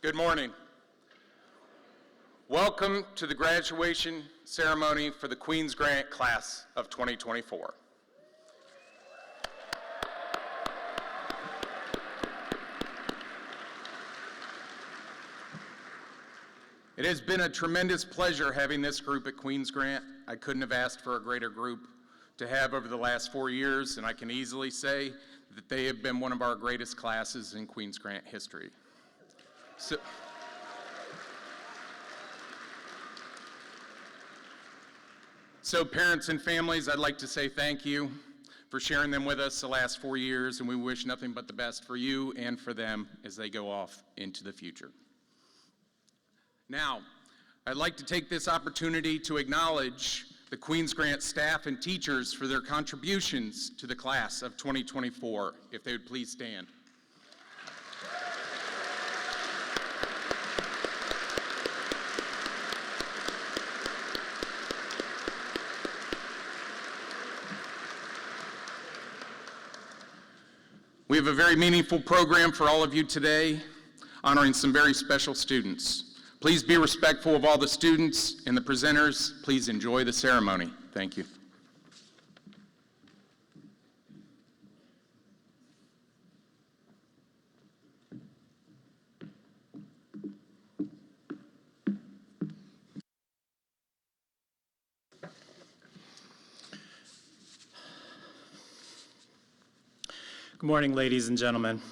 Good morning. Welcome to the graduation ceremony for the Queen's Grant class of 2024. It has been a tremendous pleasure having this group at Queen's Grant. I couldn't have asked for a greater group to have over the last 4 years, and I can easily say that they have been one of our greatest classes in Queen's Grant history. So parents and families, I'd like to say thank you for sharing them with us the last 4 years, and we wish nothing but the best for you and for them as they go off into the future. Now, I'd like to take this opportunity to acknowledge the Queen's Grant staff and teachers for their contributions to the class of 2024, if they would please stand. We have a very meaningful program for all of you today, honoring some very special students. Please be respectful of all the students and the presenters. Please enjoy the ceremony. Thank you. Good morning, ladies and gentlemen.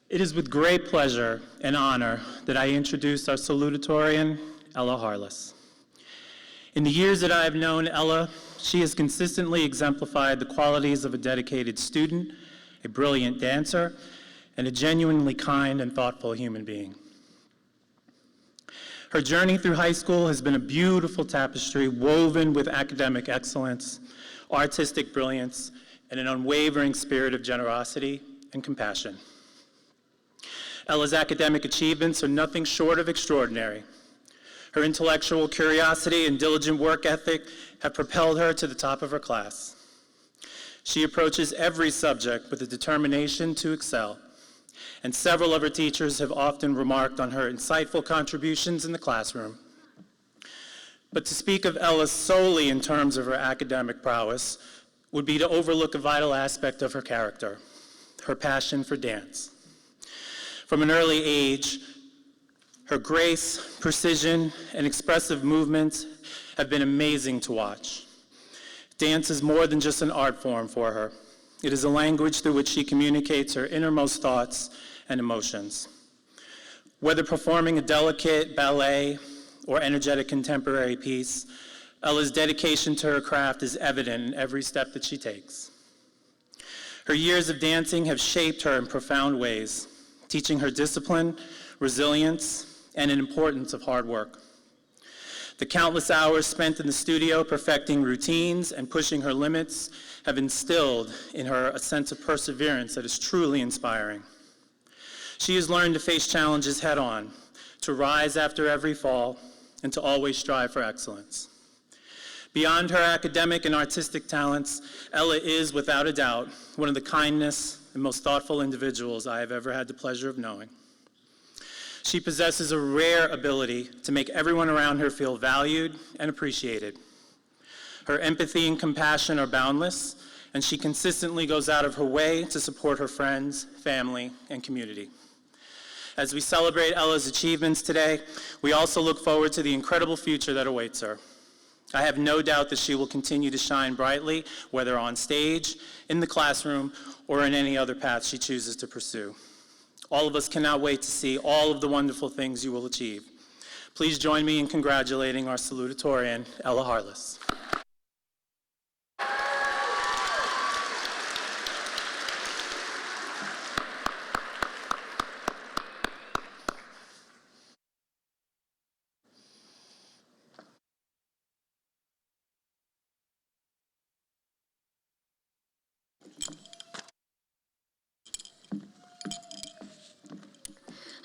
It is with great pleasure and honor that I introduce our salutatorian, Ella Harless. In the years that I have known Ella, she has consistently exemplified the qualities of a dedicated student, a brilliant dancer, and a genuinely kind and thoughtful human being. Her journey through high school has been a beautiful tapestry woven with academic excellence, artistic brilliance, and an unwavering spirit of generosity and compassion. Ella's academic achievements are nothing short of extraordinary. Her intellectual curiosity and diligent work ethic have propelled her to the top of her class. She approaches every subject with a determination to excel, and several of her teachers have often remarked on her insightful contributions in the classroom. But to speak of Ella solely in terms of her academic prowess would be to overlook a vital aspect of her character, her passion for dance. From an early age, her grace, precision, and expressive movements have been amazing to watch. Dance is more than just an art form for her. It is a language through which she communicates her innermost thoughts and emotions. Whether performing a delicate ballet or energetic contemporary piece, Ella's dedication to her craft is evident in every step that she takes. Her years of dancing have shaped her in profound ways, teaching her discipline, resilience, and an importance of hard work. The countless hours spent in the studio perfecting routines and pushing her limits have instilled in her a sense of perseverance that is truly inspiring. She has learned to face challenges head-on, to rise after every fall, and to always strive for excellence. Beyond her academic and artistic talents, Ella is, without a doubt, one of the kindest and most thoughtful individuals I have ever had the pleasure of knowing. She possesses a rare ability to make everyone around her feel valued and appreciated. Her empathy and compassion are boundless, and she consistently goes out of her way to support her friends, family, and community. As we celebrate Ella's achievements today, we also look forward to the incredible future that awaits her. I have no doubt that she will continue to shine brightly, whether on stage, in the classroom, or in any other path she chooses to pursue. All of us cannot wait to see all of the wonderful things you will achieve. Please join me in congratulating our salutatorian, Ella Harless.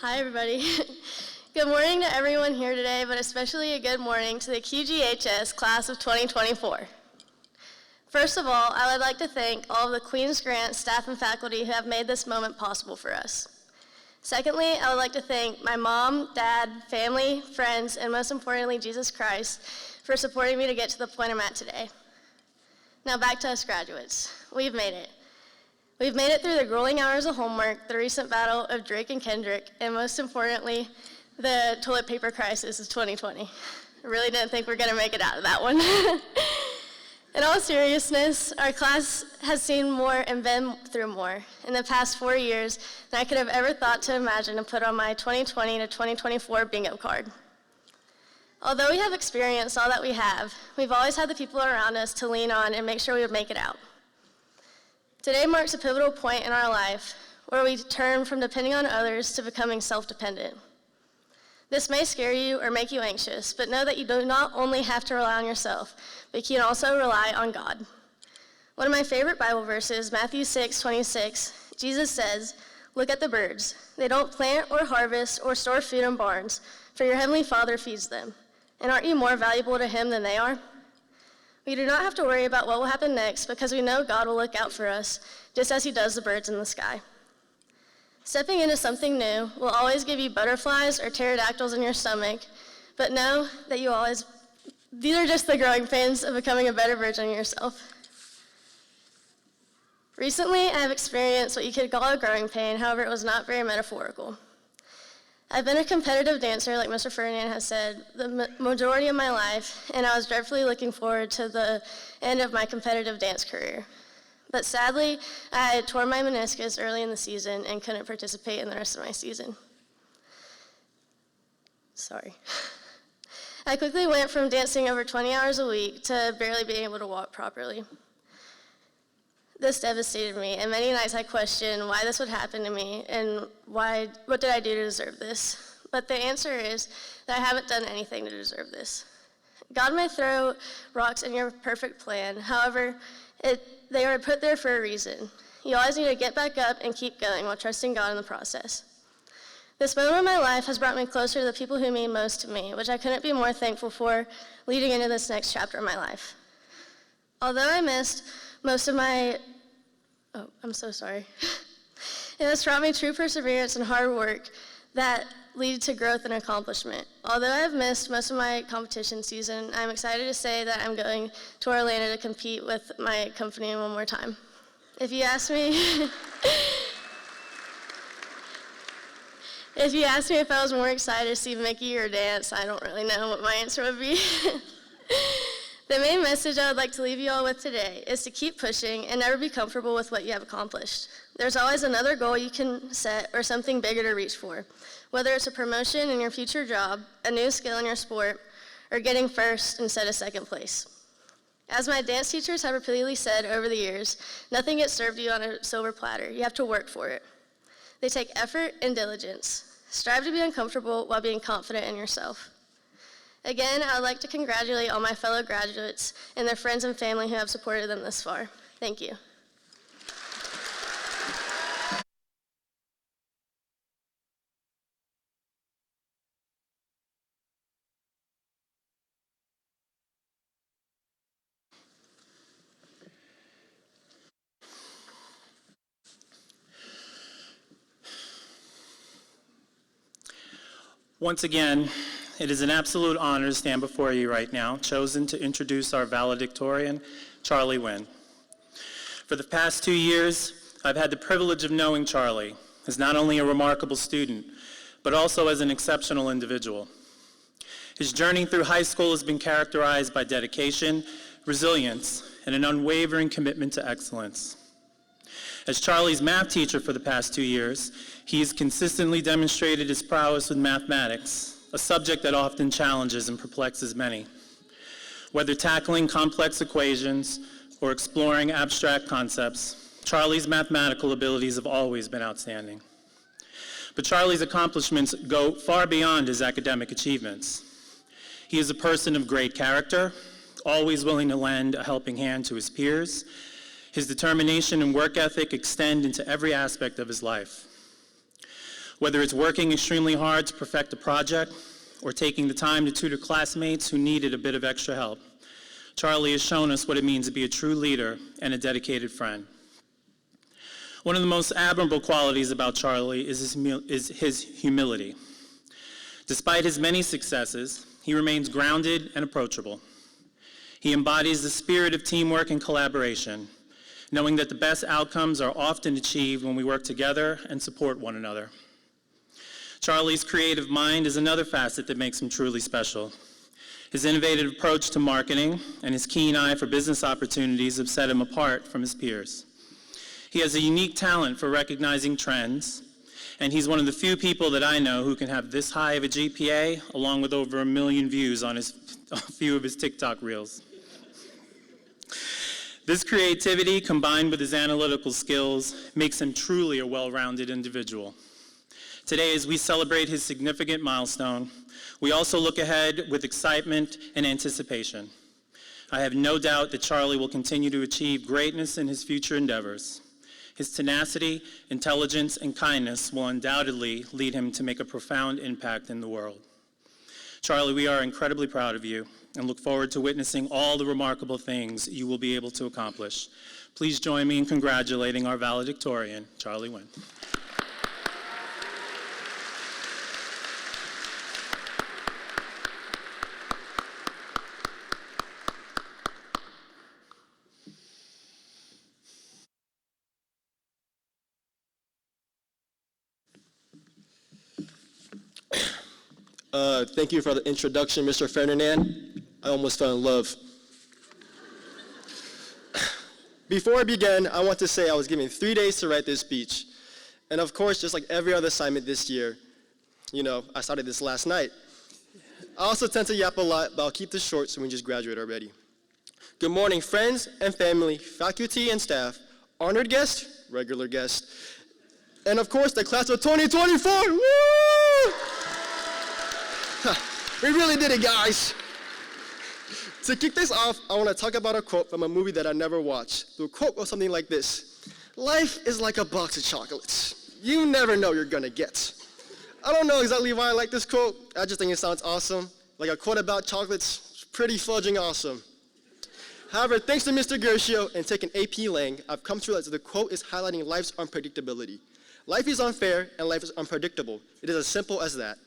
Hi, everybody. Good morning to everyone here today, but especially a good morning to the QGHS class of 2024. First of all, I would like to thank all of the Queen's Grant staff and faculty who have made this moment possible for us. Secondly, I would like to thank my mom, dad, family, friends, and most importantly, Jesus Christ, for supporting me to get to the point I'm at today. Now back to us graduates. We've made it. We've made it through the grueling hours of homework, the recent battle of Drake and Kendrick, and most importantly, the toilet paper crisis of 2020. I really didn't think we were going to make it out of that one. In all seriousness, our class has seen more and been through more in the past 4 years than I could have ever thought to imagine and put on my 2020 to 2024 bingo card. Although we have experienced all that we have, we've always had the people around us to lean on and make sure we would make it out. Today marks a pivotal point in our life where we turn from depending on others to becoming self-dependent. This may scare you or make you anxious, but know that you do not only have to rely on yourself, but you can also rely on God. One of my favorite Bible verses, Matthew 6:26, Jesus says, "Look at the birds. They don't plant or harvest or store food in barns, for your heavenly Father feeds them. And aren't you more valuable to him than they are?" We do not have to worry about what will happen next because we know God will look out for us, just as he does the birds in the sky. Stepping into something new will always give you butterflies or pterodactyls in your stomach, but know that these are just the growing pains of becoming a better version of yourself. Recently, I have experienced what you could call a growing pain, however, it was not very metaphorical. I've been a competitive dancer, like Mr. Ferdinand has said, the majority of my life, and I was dreadfully looking forward to the end of my competitive dance career. But sadly, I tore my meniscus early in the season and couldn't participate in the rest of my season. Sorry. I quickly went from dancing over 20 hours a week to barely being able to walk properly. This devastated me, and many nights I questioned why this would happen to me and what did I do to deserve this? But the answer is that I haven't done anything to deserve this. God may throw rocks in your perfect plan, however, they are put there for a reason. You always need to get back up and keep going while trusting God in the process. This moment of my life has brought me closer to the people who mean most to me, which I couldn't be more thankful for leading into this next chapter of my life. Although I missed most of my, I'm so sorry. It has taught me true perseverance and hard work that lead to growth and accomplishment. Although I have missed most of my competition season, I'm excited to say that I'm going to Orlando to compete with my company one more time. If you ask me, if I was more excited to see Mickey or dance, I don't really know what my answer would be. The main message I would like to leave you all with today is to keep pushing and never be comfortable with what you have accomplished. There's always another goal you can set or something bigger to reach for, whether it's a promotion in your future job, a new skill in your sport, or getting first instead of second place. As my dance teachers have repeatedly said over the years, nothing gets served to you on a silver platter. You have to work for it. They take effort and diligence. Strive to be uncomfortable while being confident in yourself. Again, I would like to congratulate all my fellow graduates and their friends and family who have supported them this far. Thank you. Once again, it is an absolute honor to stand before you right now, chosen to introduce our valedictorian, Charlie Wynn. For the past 2 years, I've had the privilege of knowing Charlie as not only a remarkable student, but also as an exceptional individual. His journey through high school has been characterized by dedication, resilience, and an unwavering commitment to excellence. As Charlie's math teacher for the past 2 years, he has consistently demonstrated his prowess with mathematics, a subject that often challenges and perplexes many. Whether tackling complex equations or exploring abstract concepts, Charlie's mathematical abilities have always been outstanding. But Charlie's accomplishments go far beyond his academic achievements. He is a person of great character, always willing to lend a helping hand to his peers. His determination and work ethic extend into every aspect of his life. Whether it's working extremely hard to perfect a project or taking the time to tutor classmates who needed a bit of extra help, Charlie has shown us what it means to be a true leader and a dedicated friend. One of the most admirable qualities about Charlie is his humility. Despite his many successes, he remains grounded and approachable. He embodies the spirit of teamwork and collaboration, knowing that the best outcomes are often achieved when we work together and support one another. Charlie's creative mind is another facet that makes him truly special. His innovative approach to marketing and his keen eye for business opportunities have set him apart from his peers. He has a unique talent for recognizing trends, and he's one of the few people that I know who can have this high of a GPA, along with over 1 million views on a few of his TikTok reels. This creativity, combined with his analytical skills, makes him truly a well-rounded individual. Today, as we celebrate his significant milestone, we also look ahead with excitement and anticipation. I have no doubt that Charlie will continue to achieve greatness in his future endeavors. His tenacity, intelligence, and kindness will undoubtedly lead him to make a profound impact in the world. Charlie, we are incredibly proud of you and look forward to witnessing all the remarkable things you will be able to accomplish. Please join me in congratulating our valedictorian, Charlie Wynn. Thank you for the introduction, Mr. Ferdinand. I almost fell in love. Before I begin, I want to say I was given 3 days to write this speech. And of course, just like every other assignment this year, I started this last night. I also tend to yap a lot, but I'll keep this short so we can just graduate already. Good morning, friends and family, faculty and staff, honored guests, regular guests, and of course, the class of 2024. Woo! We really did it, guys. To kick this off, I want to talk about a quote from a movie that I never watched. The quote goes something like this: "Life is like a box of chocolates. You never know you're gonna get." I don't know exactly why I like this quote. I just think it sounds awesome. Like a quote about chocolates, it's pretty fudging awesome. However, thanks to Mr. Gershio and taking AP Lang, I've come to realize that the quote is highlighting life's unpredictability. Life is unfair and life is unpredictable. It is as simple as that.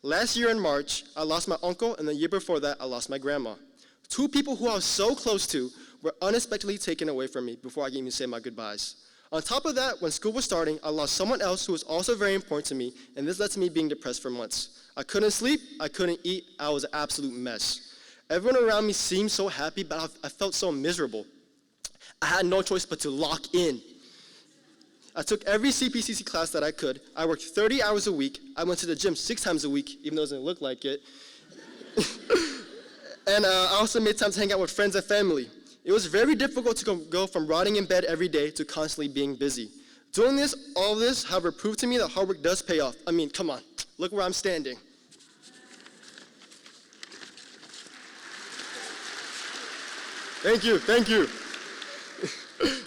Last year in March, I lost my uncle, and the year before that, I lost my grandma. Two people who I was so close to were unexpectedly taken away from me before I could even say my goodbyes. On top of that, when school was starting, I lost someone else who was also very important to me, and this led to me being depressed for months. I couldn't sleep, I couldn't eat, I was an absolute mess. Everyone around me seemed so happy, but I felt so miserable. I had no choice but to lock in. I took every CPCC class that I could. I worked 30 hours a week. I went to the gym 6 times a week, even though it doesn't look like it. And I also made time to hang out with friends and family. It was very difficult to go from rotting in bed every day to constantly being busy. Doing all this, however, proved to me that hard work does pay off. I mean, come on, look where I'm standing. Thank you.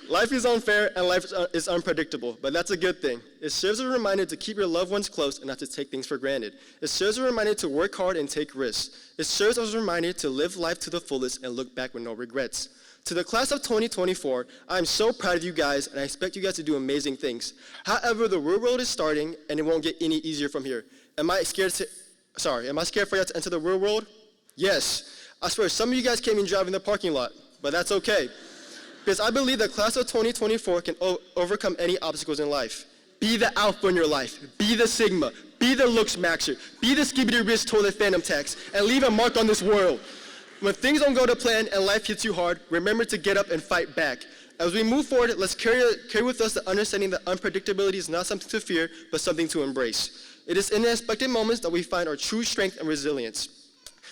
Life is unfair and life is unpredictable, but that's a good thing. It serves as a reminder to keep your loved ones close and not to take things for granted. It serves as a reminder to work hard and take risks. It serves as a reminder to live life to the fullest and look back with no regrets. To the class of 2024, I am so proud of you guys, and I expect you guys to do amazing things. However, the real world is starting, and it won't get any easier from here. Am I scared for you to enter the real world? Yes. I swear, some of you guys can't even drive in the parking lot, but that's okay. Because I believe the class of 2024 can overcome any obstacles in life. Be the alpha in your life. Be the sigma. Be the looks maxer. Be the skibidi-wrist toilet phantom tax. And leave a mark on this world. When things don't go to plan and life hits you hard, remember to get up and fight back. As we move forward, let's carry with us the understanding that unpredictability is not something to fear, but something to embrace. It is in the unexpected moments that we find our true strength and resilience.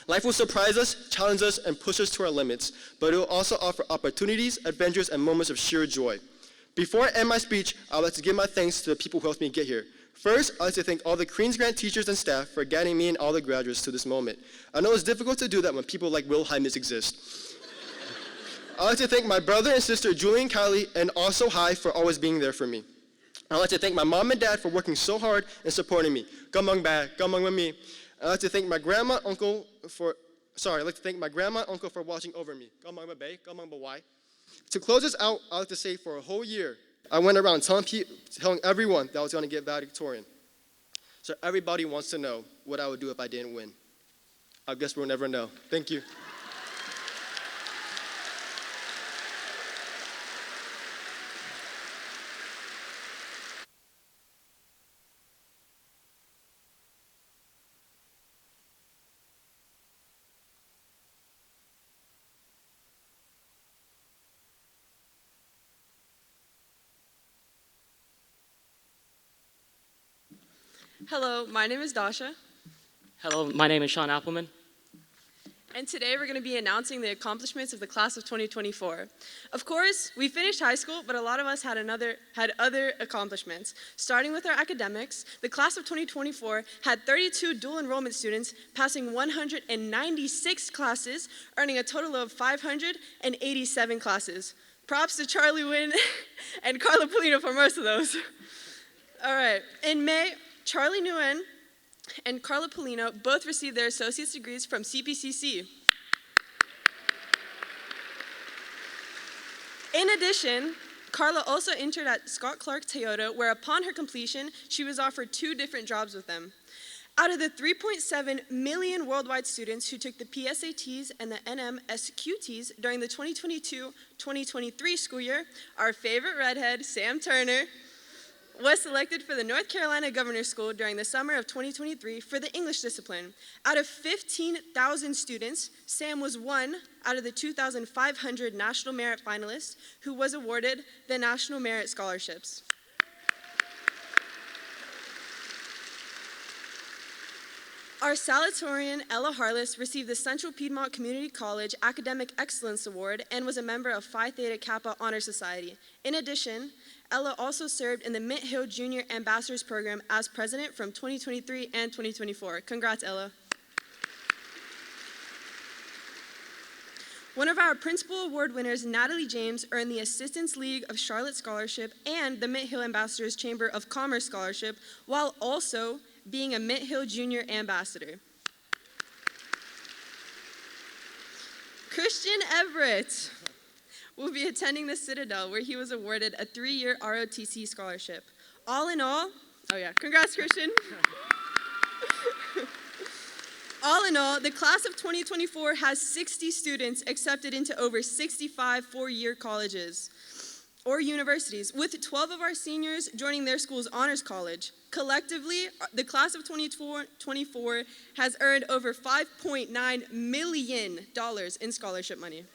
Life will surprise us, challenge us, and push us to our limits, but it will also offer opportunities, adventures, and moments of sheer joy. Before I end my speech, I would like to give my thanks to the people who helped me get here. First, I'd like to thank all the Queens Grant teachers and staff for guiding me and all the graduates to this moment. I know it's difficult to do that when people like Will Hymas exist. I'd like to thank my brother and sister, Julie and Kylie, and also Hi for always being there for me. I'd like to thank my mom and dad for working so hard and supporting me. Gamang ba, gamang with me. I'd like to thank my grandma and uncle for watching over me. To close this out, I'd like to say for a whole year, I went around telling everyone that I was going to get valedictorian. So everybody wants to know what I would do if I didn't win. I guess we'll never know. Thank you. Hello, my name is Dasha, Hello, my name is Sean Appleman. and today we're going to be announcing the accomplishments of the class of 2024. Of course, we finished high school, but a lot of us had other accomplishments. Starting with our academics, the class of 2024 had 32 dual enrollment students passing 196 classes, earning a total of 587 classes. Props to Charlie Wynn and Carla Polino for most of those. All right, in May, Charlie Nguyen and Carla Polino both received their associate's degrees from CPCC. In addition, Carla also interned at Scott Clark Toyota, where upon her completion, she was offered 2 different jobs with them. Out of the 3.7 million worldwide students who took the PSATs and the NMSQTs during the 2022-2023 school year, our favorite redhead, Sam Turner, was selected for the North Carolina Governor's School during the summer of 2023 for the English discipline. Out of 15,000 students, Sam was one out of the 2,500 National Merit finalists who was awarded the National Merit Scholarships. Our salutatorian, Ella Harless, received the Central Piedmont Community College Academic Excellence Award and was a member of Phi Theta Kappa Honor Society. In addition, Ella also served in the Mint Hill Junior Ambassadors Program as president from 2023 and 2024. Congrats, Ella. One of our principal award winners, Natalie James, earned the Assistance League of Charlotte Scholarship and the Mint Hill Ambassadors Chamber of Commerce Scholarship, while also being a Mint Hill Junior Ambassador. Christian Everett will be attending the Citadel, where he was awarded a 3-year ROTC scholarship. All in all, congrats, Christian. All in all, the class of 2024 has 60 students accepted into over 65 4-year colleges or universities, with 12 of our seniors joining their school's honors college. Collectively, the class of 2024 has earned over $5.9 million in scholarship money.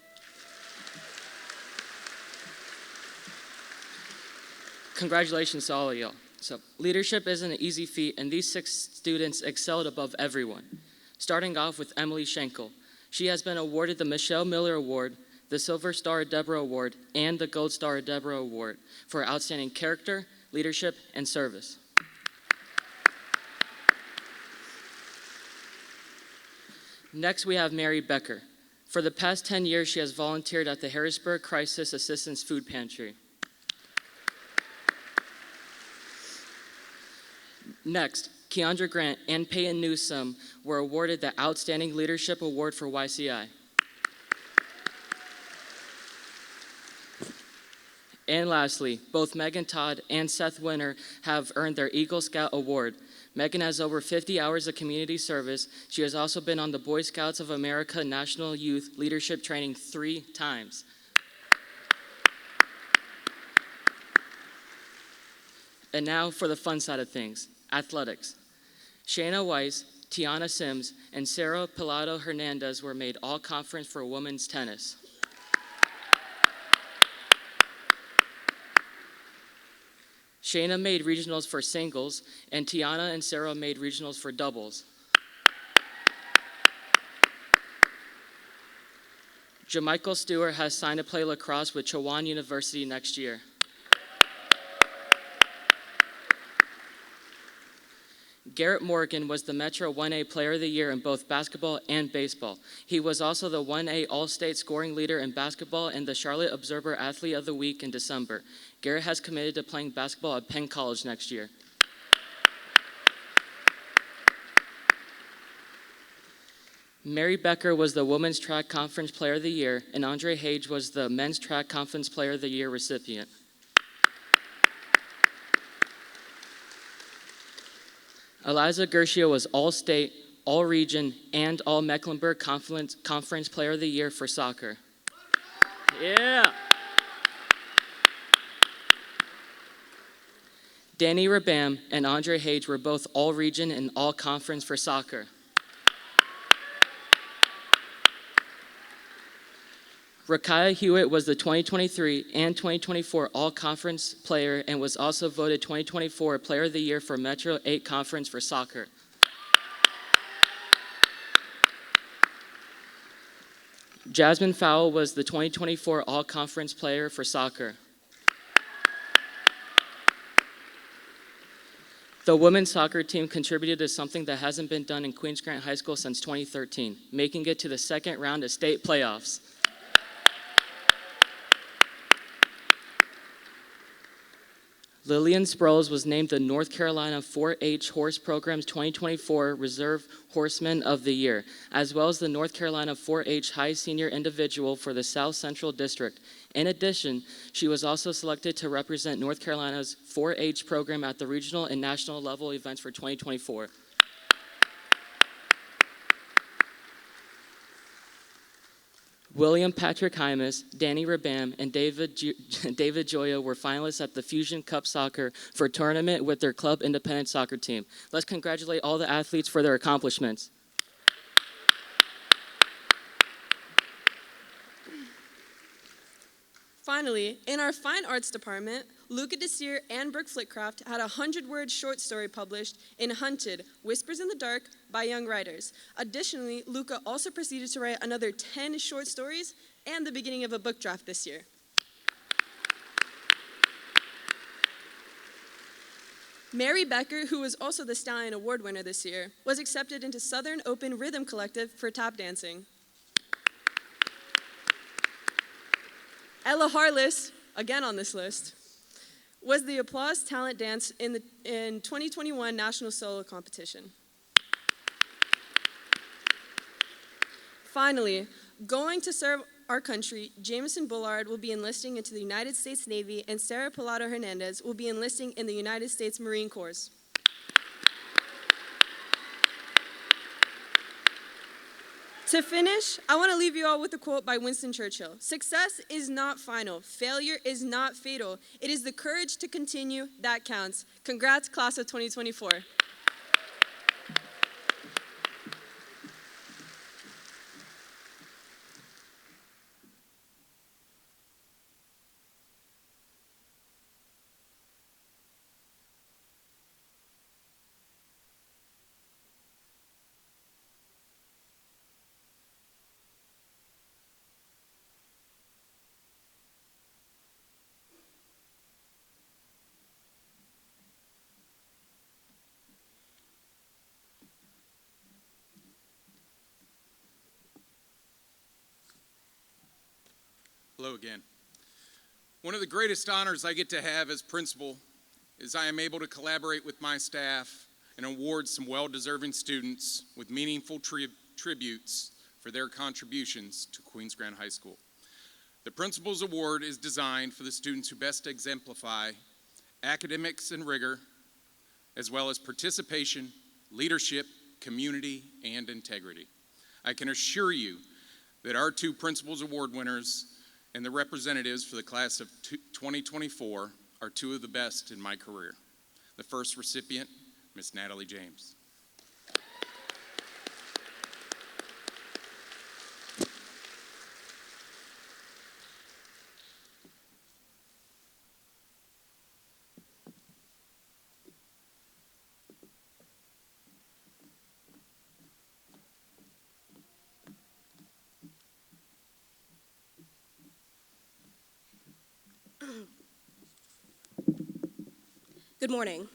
Congratulations to all of y'all. So, leadership isn't an easy feat, and these 6 students excelled above everyone. Starting off with Emily Schenkel. She has been awarded the Michelle Miller Award, the Silver Star Deborah Award, and the Gold Star Deborah Award for outstanding character, leadership, and service. Next, we have Mary Becker. For the past 10 years, she has volunteered at the Harrisburg Crisis Assistance Food Pantry. Next, Keandra Grant and Peyton Newsome were awarded the Outstanding Leadership Award for YCI. And lastly, both Megan Todd and Seth Winter have earned their Eagle Scout Award. Megan has over 50 hours of community service. She has also been on the Boy Scouts of America National Youth Leadership Training 3 times. And now for the fun side of things, athletics. Shayna Weiss, Tiana Sims, and Sarah Pilado Hernandez were made all-conference for women's tennis. Shayna made regionals for singles, and Tiana and Sarah made regionals for doubles. Jamichael Stewart has signed to play lacrosse with Chowan University next year. Garrett Morgan was the Metro 1A Player of the Year in both basketball and baseball. He was also the 1A All-State scoring leader in basketball and the Charlotte Observer Athlete of the Week in December. Garrett has committed to playing basketball at Penn College next year. Mary Becker was the Women's Track Conference Player of the Year, and Andre Hage was the Men's Track Conference Player of the Year recipient. Eliza Gershio was All-State, All-Region, and All-Mecklenburg Conference Player of the Year for soccer. Yeah. Danny Rabam and Andre Hage were both All-Region and All-Conference for soccer. Rakaya Hewitt was the 2023 and 2024 All-Conference player and was also voted 2024 Player of the Year for Metro 8 Conference for soccer. Jasmine Fowle was the 2024 All-Conference player for soccer. The women's soccer team contributed to something that hasn't been done in Queens Grant High School since 2013, making it to the second round of state playoffs. Lillian Sproles was named the North Carolina 4-H Horse Program's 2024 Reserve Horseman of the Year, as well as the North Carolina 4-H High Senior Individual for the South Central District. In addition, she was also selected to represent North Carolina's 4-H program at the regional and national level events for 2024. William Patrick Hymas, Danny Rabam, and David Joya were finalists at the Fusion Cup Soccer for tournament with their club independent soccer team. Let's congratulate all the athletes for their accomplishments. Finally, in our fine arts department, Luca Desir and Brooke Flitcroft had a 100-word short story published in Hunted, Whispers in the Dark by Young Writers. Additionally, Luca also proceeded to write another 10 short stories and the beginning of a book draft this year. Mary Becker, who was also the Stallion Award winner this year, was accepted into Southern Open Rhythm Collective for tap dancing. Ella Harless, again on this list, was the Applause Talent Dance in 2021 National Solo Competition. Finally, going to serve our country, Jameson Bullard will be enlisting into the United States Navy, and Sarah Pilado Hernandez will be enlisting in the United States Marine Corps. To finish, I want to leave you all with a quote by Winston Churchill. Success is not final. Failure is not fatal. It is the courage to continue that counts. Congrats, class of 2024. Hello again. One of the greatest honors I get to have as principal is I am able to collaborate with my staff and award some well-deserving students with meaningful tributes for their contributions to Queens Grant High School. The Principal's Award is designed for the students who best exemplify academics and rigor, as well as participation, leadership, community, and integrity. I can assure you that our two Principal's Award winners and the representatives for the class of 2024 are two of the best in my career. The first recipient, Miss Natalie James. Good morning.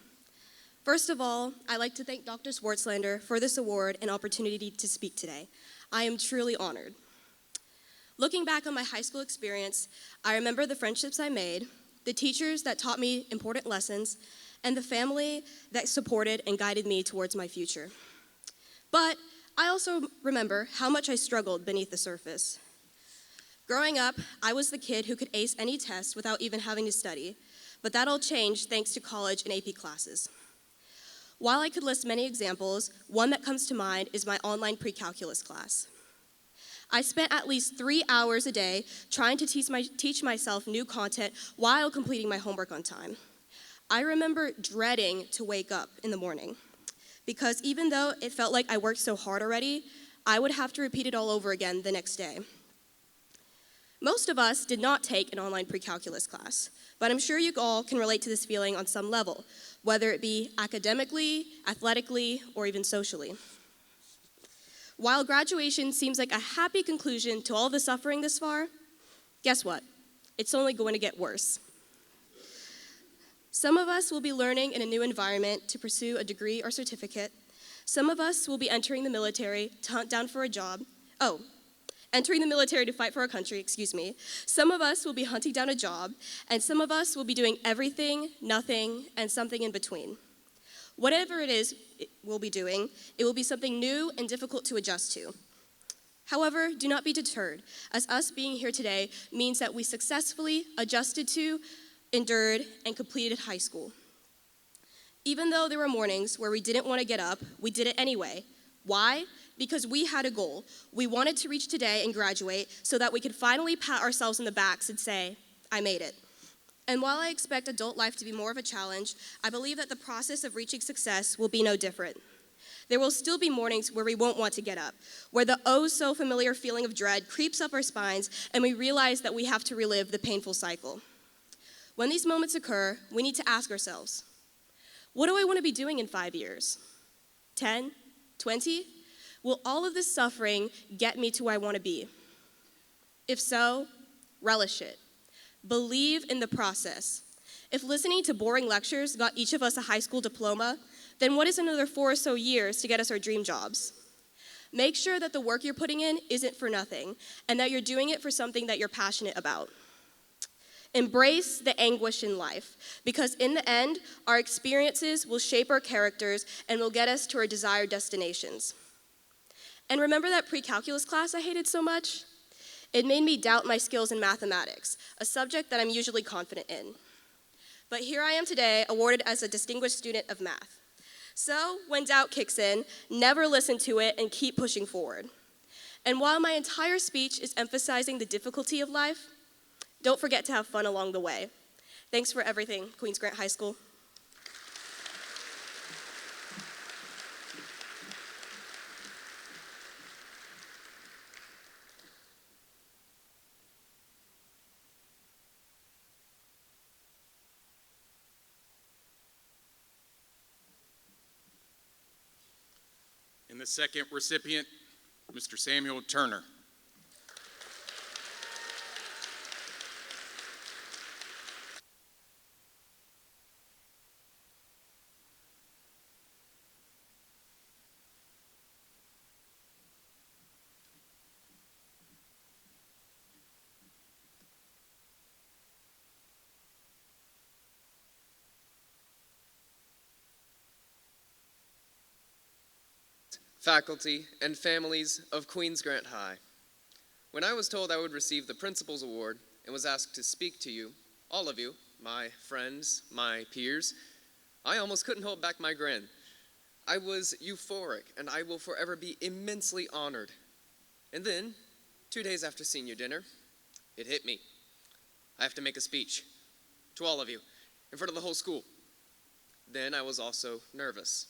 First of all, I'd like to thank Dr. Swartzlander for this award and opportunity to speak today. I am truly honored. Looking back on my high school experience, I remember the friendships I made, the teachers that taught me important lessons, and the family that supported and guided me towards my future. But I also remember how much I struggled beneath the surface. Growing up, I was the kid who could ace any test without even having to study, but that all changed thanks to college and AP classes. While I could list many examples, one that comes to mind is my online pre-calculus class. I spent at least 3 hours a day trying to teach myself new content while completing my homework on time. I remember dreading to wake up in the morning because even though it felt like I worked so hard already, I would have to repeat it all over again the next day. Most of us did not take an online pre-calculus class, but I'm sure you all can relate to this feeling on some level, whether it be academically, athletically, or even socially. While graduation seems like a happy conclusion to all the suffering this far, guess what? It's only going to get worse. Some of us will be learning in a new environment to pursue a degree or certificate. Some of us will be entering the military to hunt down for a job. Entering the military to fight for our country, excuse me. Some of us will be hunting down a job, and some of us will be doing everything, nothing, and something in between. Whatever it is we'll be doing, it will be something new and difficult to adjust to. However, do not be deterred, as us being here today means that we successfully adjusted to, endured, and completed high school. Even though there were mornings where we didn't want to get up, we did it anyway. Why? Because we had a goal. We wanted to reach today and graduate so that we could finally pat ourselves on the backs and say, I made it. And while I expect adult life to be more of a challenge, I believe that the process of reaching success will be no different. There will still be mornings where we won't want to get up, where the oh-so-familiar feeling of dread creeps up our spines and we realize that we have to relive the painful cycle. When these moments occur, we need to ask ourselves, what do I want to be doing in 5 years? 10? 20? Will all of this suffering get me to where I want to be? If so, relish it. Believe in the process. If listening to boring lectures got each of us a high school diploma, then what is another 4 or so years to get us our dream jobs? Make sure that the work you're putting in isn't for nothing, and that you're doing it for something that you're passionate about. Embrace the anguish in life, because in the end, our experiences will shape our characters and will get us to our desired destinations. And remember that pre-calculus class I hated so much? It made me doubt my skills in mathematics, a subject that I'm usually confident in. But here I am today, awarded as a distinguished student of math. So, when doubt kicks in, never listen to it and keep pushing forward. And while my entire speech is emphasizing the difficulty of life, don't forget to have fun along the way. Thanks for everything, Queens Grant High School. And the second recipient, Mr. Samuel Turner. Faculty, and families of Queens Grant High. When I was told I would receive the Principal's Award and was asked to speak to you, all of you, my friends, my peers, I almost couldn't hold back my grin. I was euphoric, and I will forever be immensely honored. And then, 2 days after senior dinner, it hit me. I have to make a speech to all of you in front of the whole school. Then I was also nervous.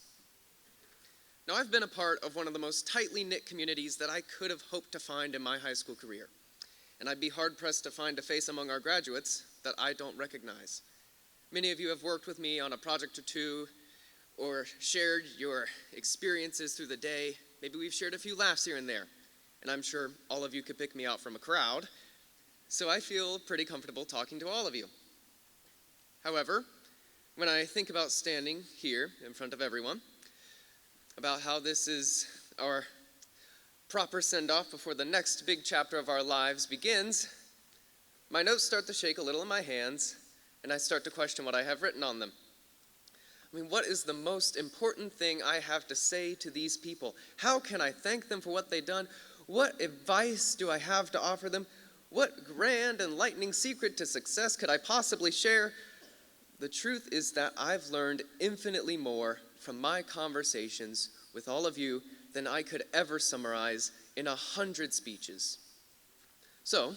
Now, I've been a part of one of the most tightly knit communities that I could have hoped to find in my high school career, and I'd be hard-pressed to find a face among our graduates that I don't recognize. Many of you have worked with me on a project or two, or shared your experiences through the day. Maybe we've shared a few laughs here and there, and I'm sure all of you could pick me out from a crowd, so I feel pretty comfortable talking to all of you. However, when I think about standing here in front of everyone, about how this is our proper send-off before the next big chapter of our lives begins, my notes start to shake a little in my hands, and I start to question what I have written on them. I mean, what is the most important thing I have to say to these people? How can I thank them for what they've done? What advice do I have to offer them? What grand and lightning secret to success could I possibly share? The truth is that I've learned infinitely more from my conversations with all of you than I could ever summarize in 100 speeches. So,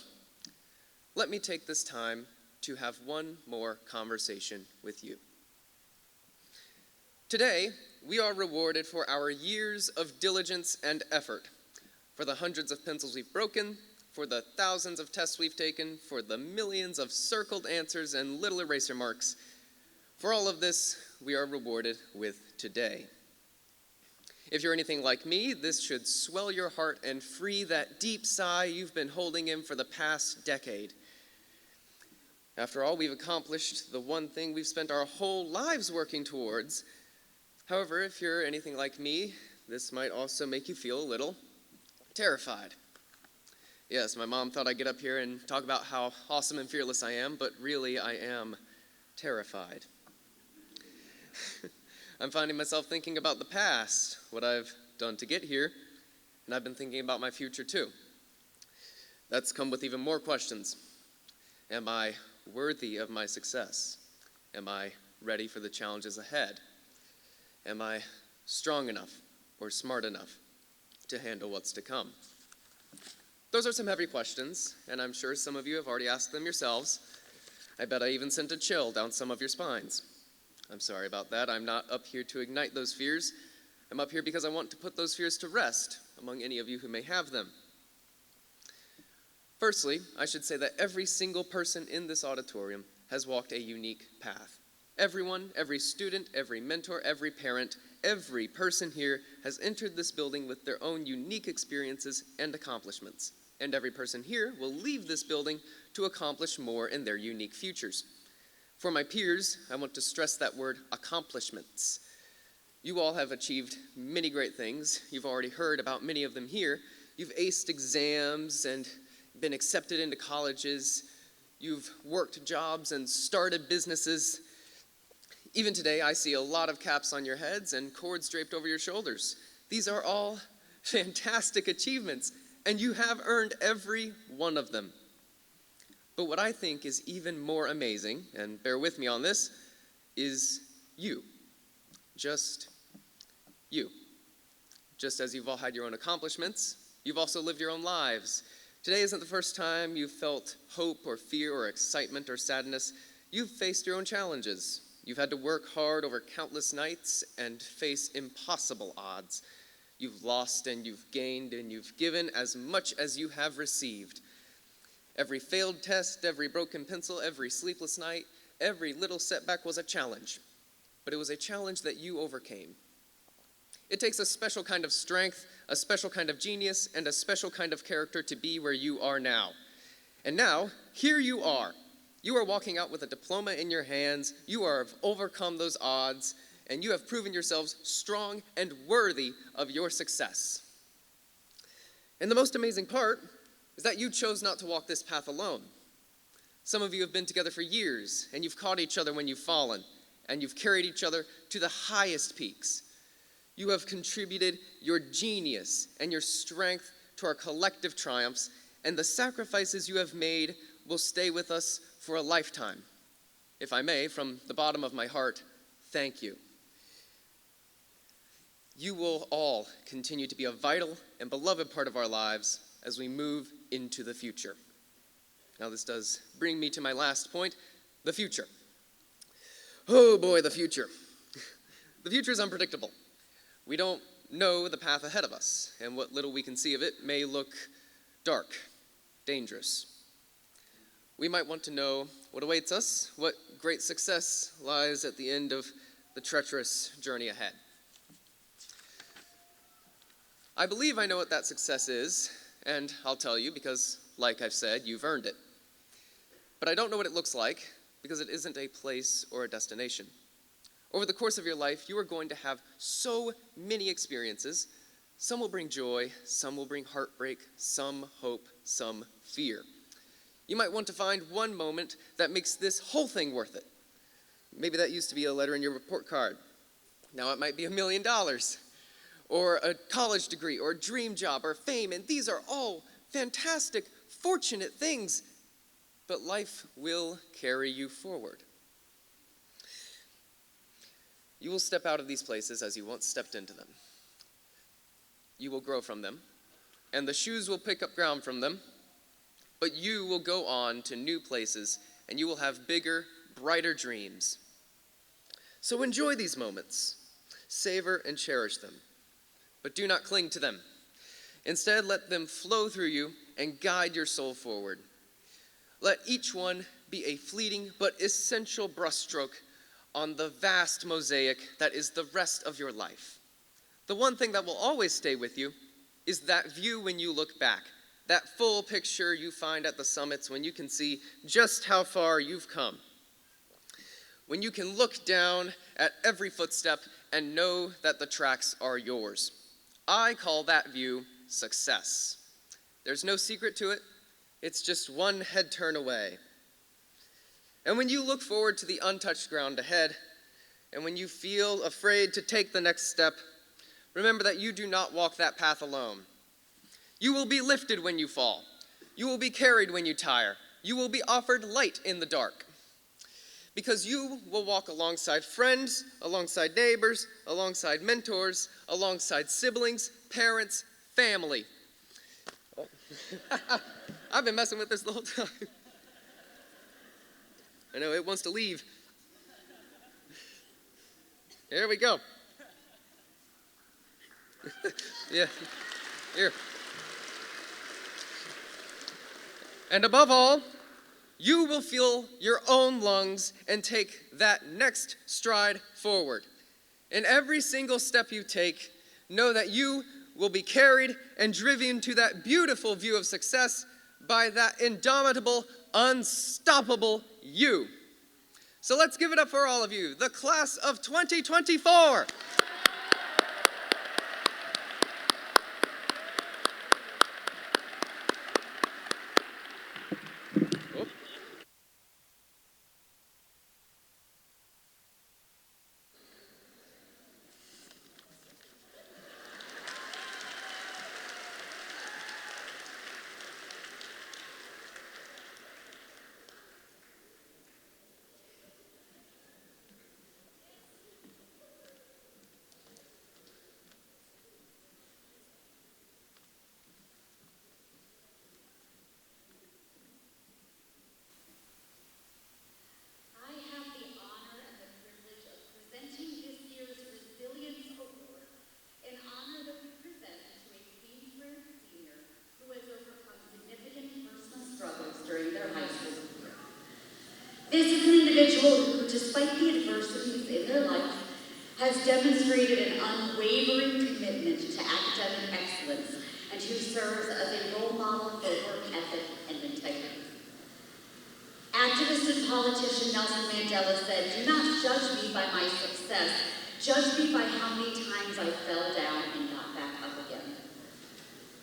let me take this time to have one more conversation with you. Today, we are rewarded for our years of diligence and effort, for the hundreds of pencils we've broken, for the thousands of tests we've taken, for the millions of circled answers and little eraser marks. For all of this, we are rewarded with today. If you're anything like me, this should swell your heart and free that deep sigh you've been holding in for the past decade. After all, we've accomplished the one thing we've spent our whole lives working towards. However, if you're anything like me, this might also make you feel a little terrified. Yes, my mom thought I'd get up here and talk about how awesome and fearless I am, but really I am terrified. I'm finding myself thinking about the past, what I've done to get here, and I've been thinking about my future too. That's come with even more questions. Am I worthy of my success? Am I ready for the challenges ahead? Am I strong enough or smart enough to handle what's to come? Those are some heavy questions, and I'm sure some of you have already asked them yourselves. I bet I even sent a chill down some of your spines. I'm sorry about that. I'm not up here to ignite those fears. I'm up here because I want to put those fears to rest among any of you who may have them. Firstly, I should say that every single person in this auditorium has walked a unique path. Everyone, every student, every mentor, every parent, every person here has entered this building with their own unique experiences and accomplishments. And every person here will leave this building to accomplish more in their unique futures. For my peers, I want to stress that word, accomplishments. You all have achieved many great things. You've already heard about many of them here. You've aced exams and been accepted into colleges. You've worked jobs and started businesses. Even today, I see a lot of caps on your heads and cords draped over your shoulders. These are all fantastic achievements, and you have earned every one of them. But what I think is even more amazing, and bear with me on this, is you. Just you. Just as you've all had your own accomplishments, you've also lived your own lives. Today isn't the first time you've felt hope or fear or excitement or sadness. You've faced your own challenges. You've had to work hard over countless nights and face impossible odds. You've lost and you've gained and you've given as much as you have received. Every failed test, every broken pencil, every sleepless night, every little setback was a challenge. But it was a challenge that you overcame. It takes a special kind of strength, a special kind of genius, and a special kind of character to be where you are now. And now, here you are. You are walking out with a diploma in your hands. You have overcome those odds, and you have proven yourselves strong and worthy of your success. And the most amazing part is that you chose not to walk this path alone. Some of you have been together for years, and you've caught each other when you've fallen, and you've carried each other to the highest peaks. You have contributed your genius and your strength to our collective triumphs, and the sacrifices you have made will stay with us for a lifetime. If I may, from the bottom of my heart, thank you. You will all continue to be a vital and beloved part of our lives as we move into the future. Now this does bring me to my last point, the future. Oh boy, the future. The future is unpredictable. We don't know the path ahead of us, and what little we can see of it may look dark, dangerous. We might want to know what awaits us, what great success lies at the end of the treacherous journey ahead. I believe I know what that success is, and I'll tell you because, like I've said, you've earned it. But I don't know what it looks like because it isn't a place or a destination. Over the course of your life, you are going to have so many experiences. Some will bring joy, some will bring heartbreak, some hope, some fear. You might want to find one moment that makes this whole thing worth it. Maybe that used to be a letter in your report card. Now it might be $1 million, or a college degree, or a dream job, or fame, and these are all fantastic, fortunate things, but life will carry you forward. You will step out of these places as you once stepped into them. You will grow from them, and the shoes will pick up ground from them, but you will go on to new places, and you will have bigger, brighter dreams. So enjoy these moments, savor and cherish them, but do not cling to them. Instead, let them flow through you and guide your soul forward. Let each one be a fleeting but essential brushstroke on the vast mosaic that is the rest of your life. The one thing that will always stay with you is that view when you look back, that full picture you find at the summits when you can see just how far you've come. When you can look down at every footstep and know that the tracks are yours. I call that view success. There's no secret to it. It's just one head turn away. And when you look forward to the untouched ground ahead, and when you feel afraid to take the next step, remember that you do not walk that path alone. You will be lifted when you fall. You will be carried when you tire. You will be offered light in the dark. Because you will walk alongside friends, alongside neighbors, alongside mentors, alongside siblings, parents, family. Oh. I've been messing with this the whole time. I know, it wants to leave. Here we go. Yeah, here. And above all, you will feel your own lungs and take that next stride forward. In every single step you take, know that you will be carried and driven to that beautiful view of success by that indomitable, unstoppable you. So let's give it up for all of you, the class of 2024. I have the honor and the privilege of presenting this year's Resilience Award, an honor that we present to a Queensborough senior who has overcome significant personal struggles during their high school career. This is an individual who, despite the adversities in their life, has demonstrated an unwavering commitment to academic excellence and who serves as a role model for work ethic and integrity. Activist and politician Nelson Mandela said, "Do not judge me by my success, judge me by how many times I fell down and got back up again."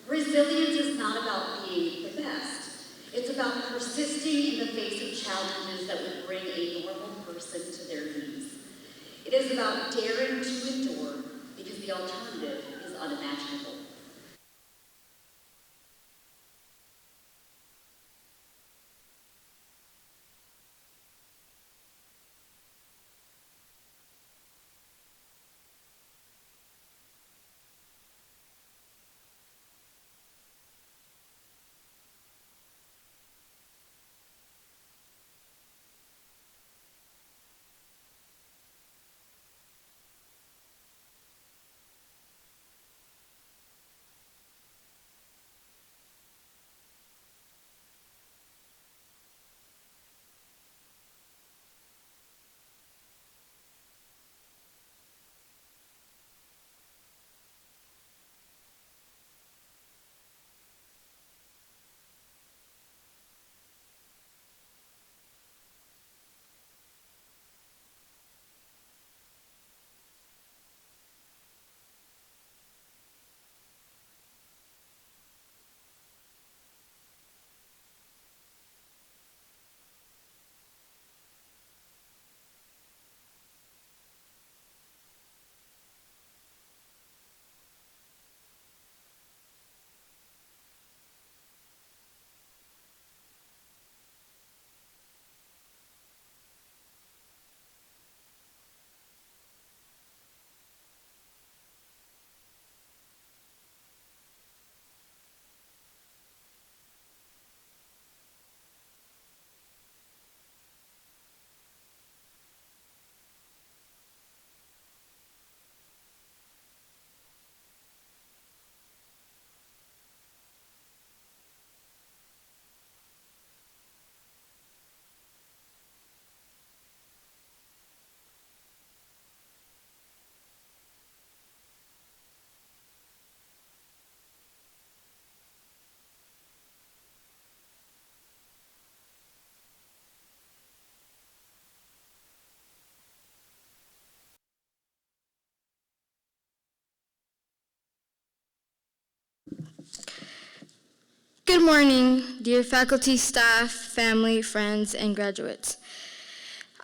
Resilience is not about being the best. It's about persisting in the face of challenges that would bring a normal person to their knees. It is about daring to endure because the alternative is unimaginable. Good morning, dear faculty, staff, family, friends, and graduates.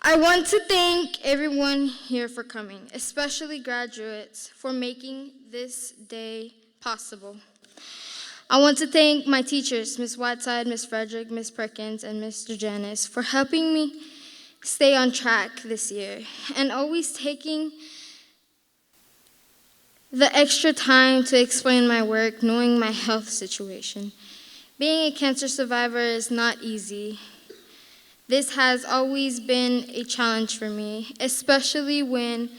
I want to thank everyone here for coming, especially graduates, for making this day possible. I want to thank my teachers, Ms. Whiteside, Ms. Frederick, Ms. Perkins, and Mr. Janice, for helping me stay on track this year and always taking the extra time to explain my work, knowing my health situation. Being a cancer survivor is not easy. This has always been a challenge for me, especially when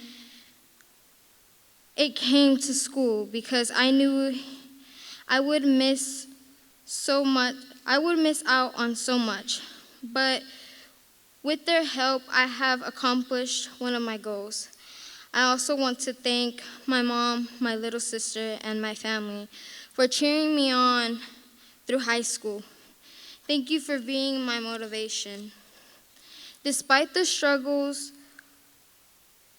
it came to school, because I knew I would miss out on so much. But with their help, I have accomplished one of my goals. I also want to thank my mom, my little sister, and my family for cheering me on through high school. Thank you for being my motivation. Despite the struggles,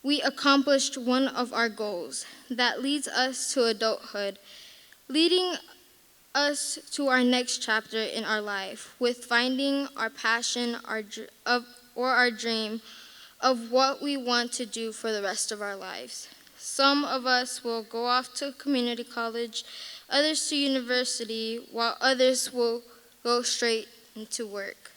we accomplished one of our goals that leads us to adulthood, leading us to our next chapter in our life with finding our passion or our dream of what we want to do for the rest of our lives. Some of us will go off to community college, others to university, while others will go straight into work.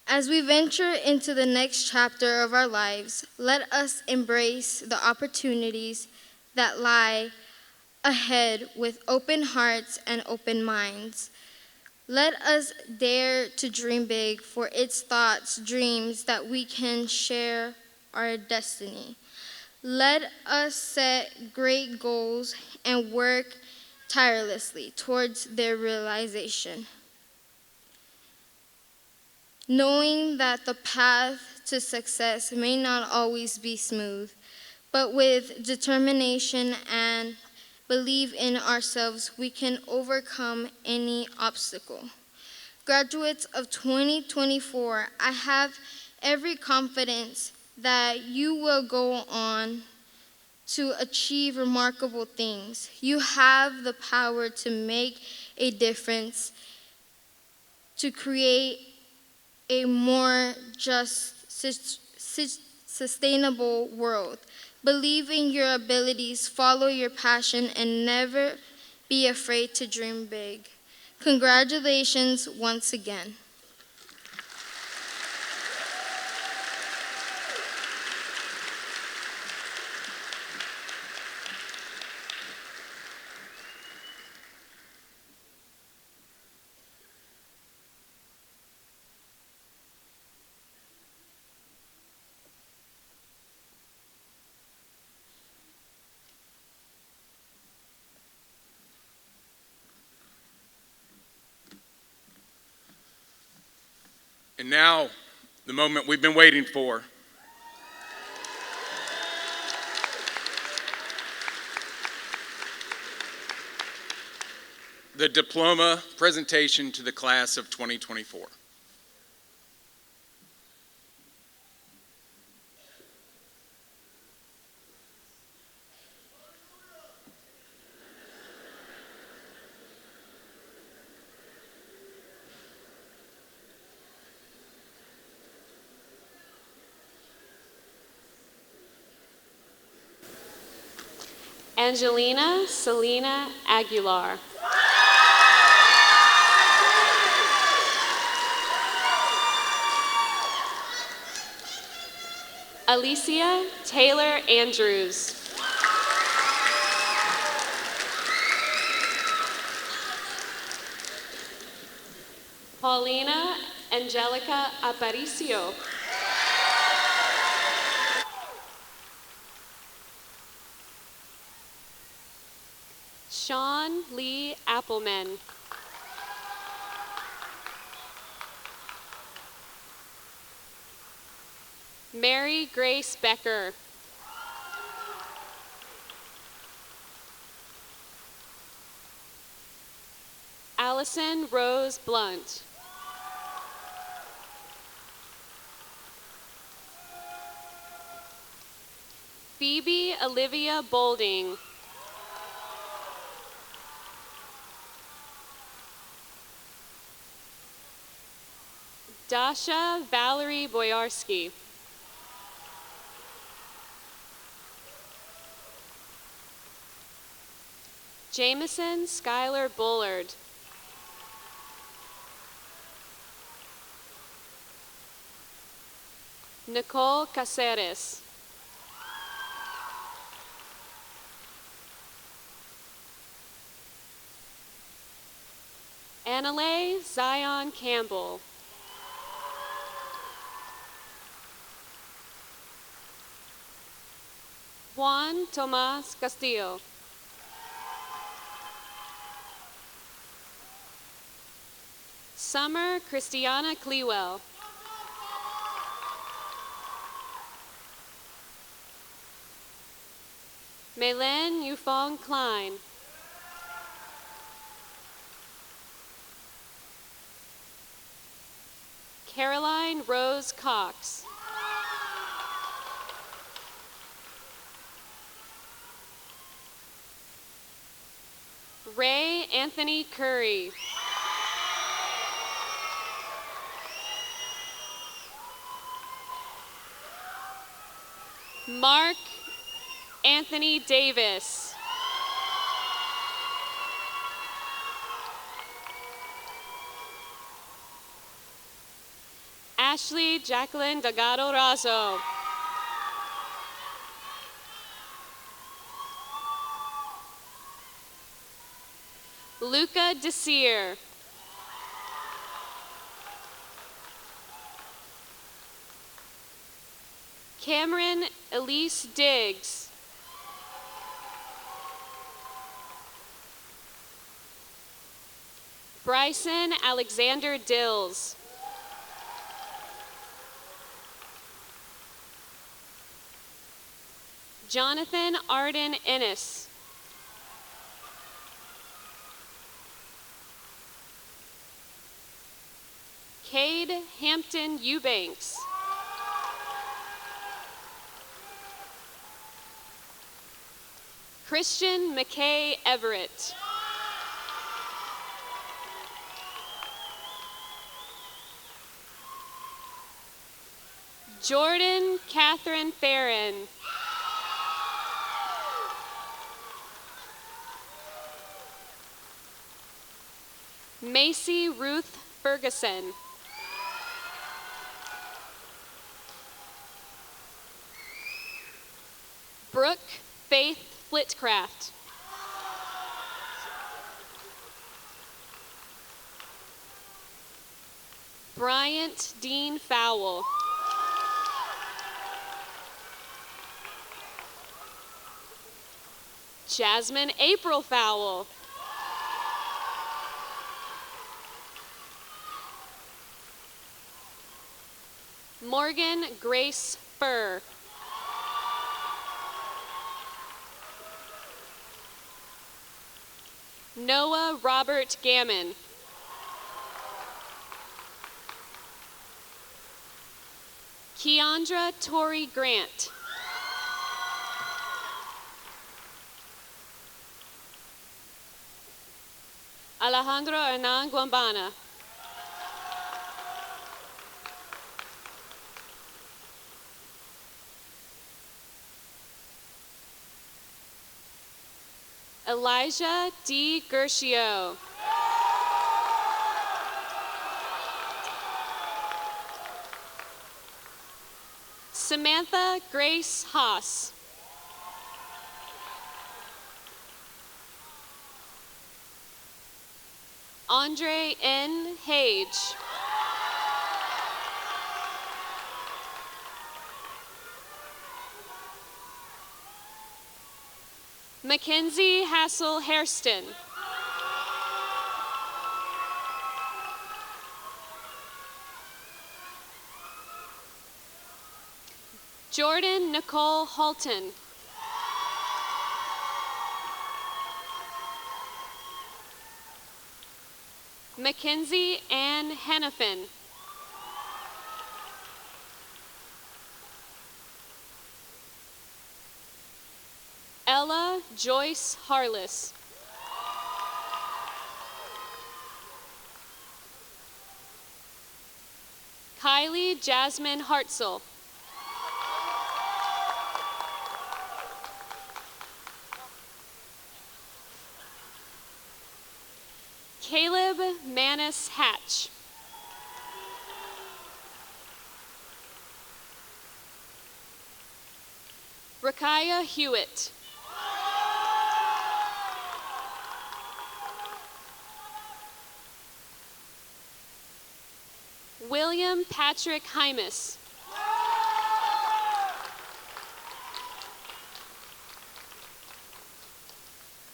As we venture into the next chapter of our lives, let us embrace the opportunities that lie ahead with open hearts and open minds. Let us dare to dream big, for it's thoughts, dreams that we can share our destiny. Let us set great goals and work tirelessly towards their realization, knowing that the path to success may not always be smooth, but with determination and belief in ourselves, we can overcome any obstacle. Graduates of 2024, I have every confidence that you will go on to achieve remarkable things. You have the power to make a difference, to create a more just, sustainable world. Believe in your abilities, follow your passion, and never be afraid to dream big. Congratulations once again. And now, the moment we've been waiting for. The diploma presentation to the class of 2024. Angelina Selena Aguilar. Alicia Taylor Andrews. Paulina Angelica Aparicio. Sean Lee Appleman. Mary Grace Becker. Allison Rose Blunt. Phoebe Olivia Bolding. Dasha Valerie Boyarsky. Jameson Skylar Bullard. Nicole Caceres. Annalay Zion Campbell. Juan Tomas Castillo. Summer Christiana Clewell. Meilen Yufong Klein. Caroline Rose Cox. Ray Anthony Curry. Mark Anthony Davis. Ashley Jacqueline Delgado Razo. Luca Desir. Cameron Elise Diggs. Bryson Alexander Dills. Jonathan Arden Ennis. Cade Hampton Eubanks. Christian McKay Everett. Jordan Catherine Farron. Macy Ruth Ferguson. Brooke Faith Flitcraft. Bryant Dean Fowle. Jasmine April Fowle. Morgan Grace Furr. Noah Robert Gammon. Keandra Tori Grant. Alejandro Hernan Guambana. Elijah D. Gershio. Samantha Grace Haas. Andre N. Hage. Mackenzie Hassel Hairston. Jordan Nicole Halton. Mackenzie Ann Hennepin. Ella Joyce Harless. Kylie Jasmine Hartzell. Caleb Manis Hatch. Rakaya Hewitt. William Patrick Hymas.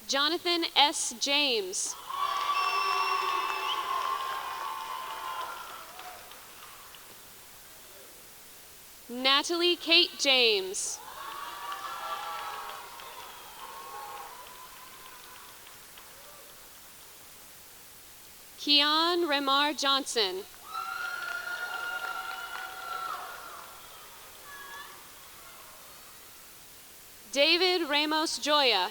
Jonathan S. James. Natalie Kate James. Keon Remar Johnson. David Ramos Joya.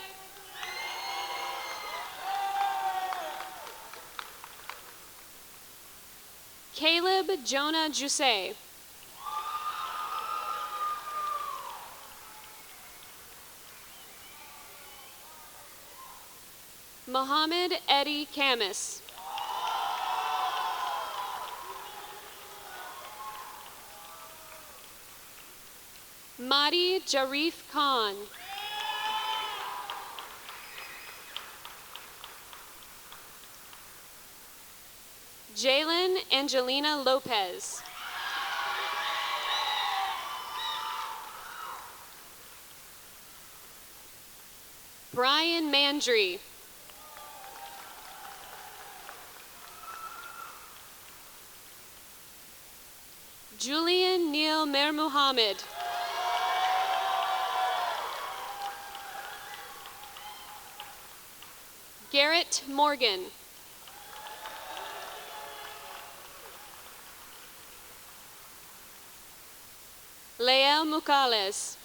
Caleb Jonah Jusay. Mohammed Eddie Camus. Madi Jarif Khan. Jalen Angelina Lopez. Brian Mandry. Julian Neil Mer Muhammad. Garrett Morgan. Lea Mucales.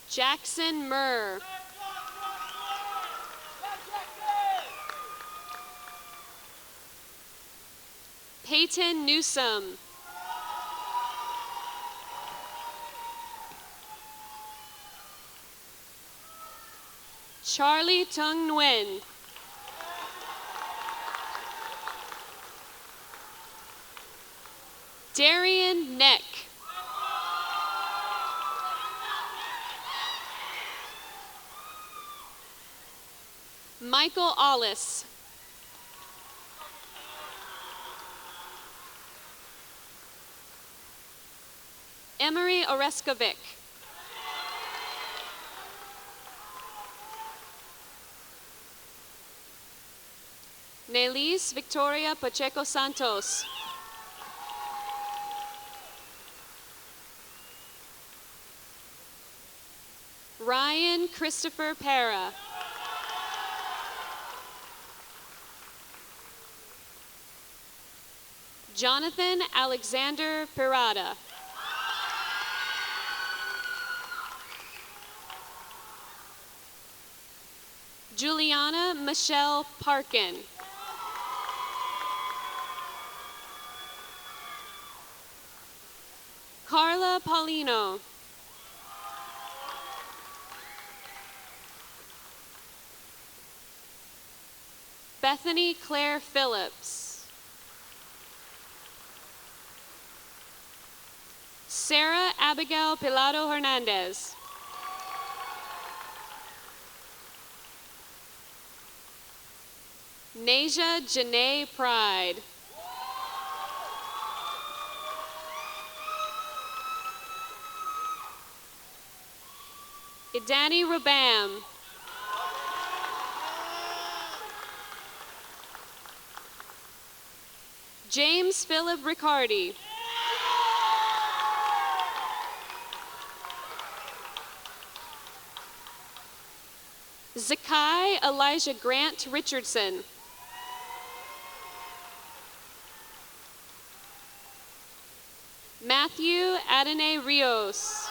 Jackson Murr. Peyton Newsom. Charlie Tung Nguyen. Darian Neck. Michael Ollis. Emery Oreskovic. Nelis Victoria Pacheco Santos. Ryan Christopher Para. Jonathan Alexander Pirata. Juliana Michelle Parkin. Carla Paulino. Bethany Claire Phillips. Sarah Abigail Pilado Hernandez. Nasia Janae Pride. Idani Rabam. James Philip Riccardi. Zakai Elijah Grant Richardson. Matthew Adene Rios.